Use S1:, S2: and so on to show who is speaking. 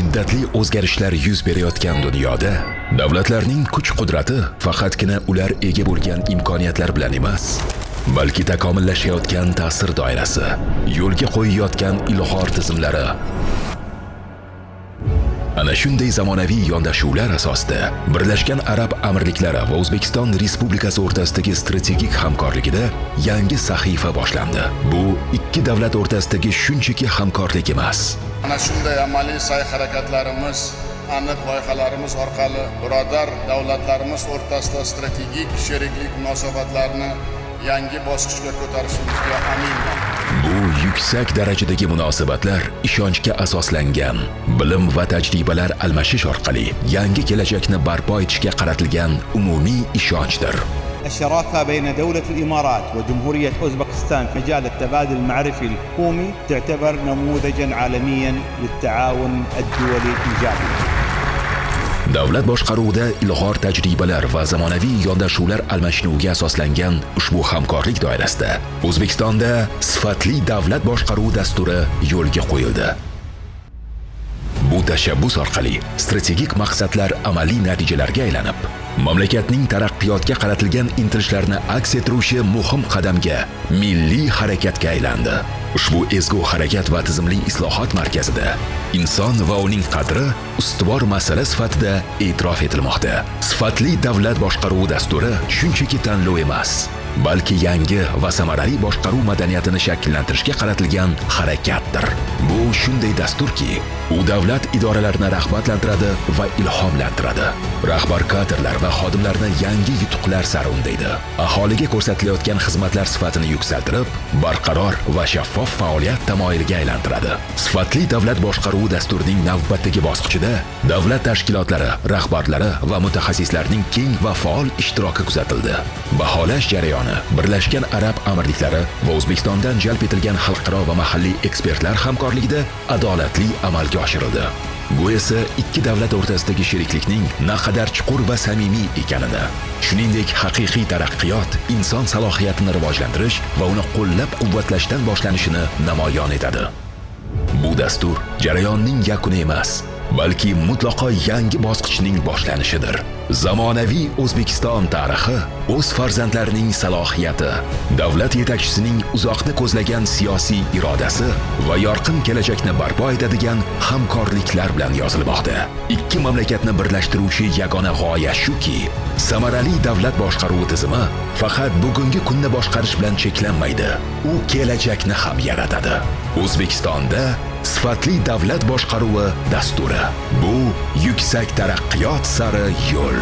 S1: shiddatli o'zgarishlar yuz berayotgan dunyoda davlatlarning kuch-qudrati faqatgina ular ega bo'lgan imkoniyatlar bilan emas, balki takomillashayotgan ta'sir doirasi, yo'lga qo'yayotgan ilg'or tizimlari. Ana shunday zamonaviy yondashuvlar asosida Birlashgan Arab Amirliklari va O'zbekiston Respublikasi o'rtasidagi strategik hamkorligida yangi sahifa boshlandi. Bu ikki davlat o'rtasidagi shunchaki hamkorlik emas.
S2: Ana shunday amaliy sa'y-harakatlarimiz, aniq loyihalarimiz orqali birodar davlatlarimiz o'rtasida strategik sheriklik munosabatlarini yangi bosqichga ko'tarishimizga aminman.
S1: Bu yuksak darajadagi munosabatlar ishonchga asoslangan, bilim va tajribalar almashish orqali yangi kelajakni barpo etishga qaratilgan umumiy ishonchdir.
S3: الشراكة بين دولة الإمارات وجمهورية أوزبكستان في مجال التبادل المعرفي الحكومي تعتبر نموذجاً عالمياً للتعاون الدولي الإيجابي.
S1: Davlat boshqaruvida ilg'or tajribalar va zamonaviy yondashuvlar almashinuviga asoslangan ushbu hamkorlik doirasida O'zbekistonda sifatli davlat boshqaruvi dasturi yo'lga qo'yildi. Bu tashabbus orqali strategik maqsadlar amaliy natijalarga aylanib, mamlakatning taraqqiyotga qaratilgan intilishlarni aks ettiruvchi muhim qadamga, milliy harakatga aylandi. Ushbu ezgu harakat va tizimli islohot markazida inson va uning qadri ustuvor masala sifatida e'tirof etilmoqda. Sifatli davlat boshqaruvi dasturi shunchaki tanlov emas, balki yangi va samarali boshqaruv madaniyatini shakllantirishga qaratilgan harakatdir. Bu shunday dasturki, u davlat idoralarini rag'batlantiradi va ilhomlantiradi. Rahbar kadrlar va xodimlarni yangi yutuqlar sari undaydi. Aholiga ko'rsatilayotgan xizmatlar sifatini yuksaltirib, barqaror va shaffof faoliyat tamoyiliga aylantiradi. Sifatli davlat boshqaruvi dasturining navbatdagi bosqichida davlat tashkilotlari, rahbarlari va mutaxassislarning keng va faol ishtiroki kuzatildi. Baholash jarayoni Birlashgan Arab Amirliklari va O'zbekistondan jalb etilgan xalqaro va mahalliy ekspertlar hamkorligida adolatli amalga oshirildi. Bu esa ikki davlat o'rtasidagi sheriklikning naqadar chuqur va samimiy ekanini, shuningdek haqiqiy taraqqiyot, inson salohiyatini rivojlantirish va uni qo'llab-quvvatlashdan boshlanishini namoyon etadi. Bu dastur jarayonning yakuni emas, balki mutlaqo yangi bosqichning boshlanishidir. Zamonaviy O'zbekiston tarixi o'z farzandlarining salohiyati, davlat yetakchisining uzoqni ko'zlagan siyosiy irodasi va yorqin kelajakni barpo etadigan hamkorliklar bilan yozilmoqda. Ikki mamlakatni birlashtiruvchi yagona g'oya shuki, samarali davlat boshqaruvi tizimi faqat bugungi kunni boshqarish bilan cheklanmaydi, u kelajakni ham yaratadi. O'zbekistonda sifatli davlat boshqaruvi dasturi. Bu yuksak taraqqiyot sari yo'l.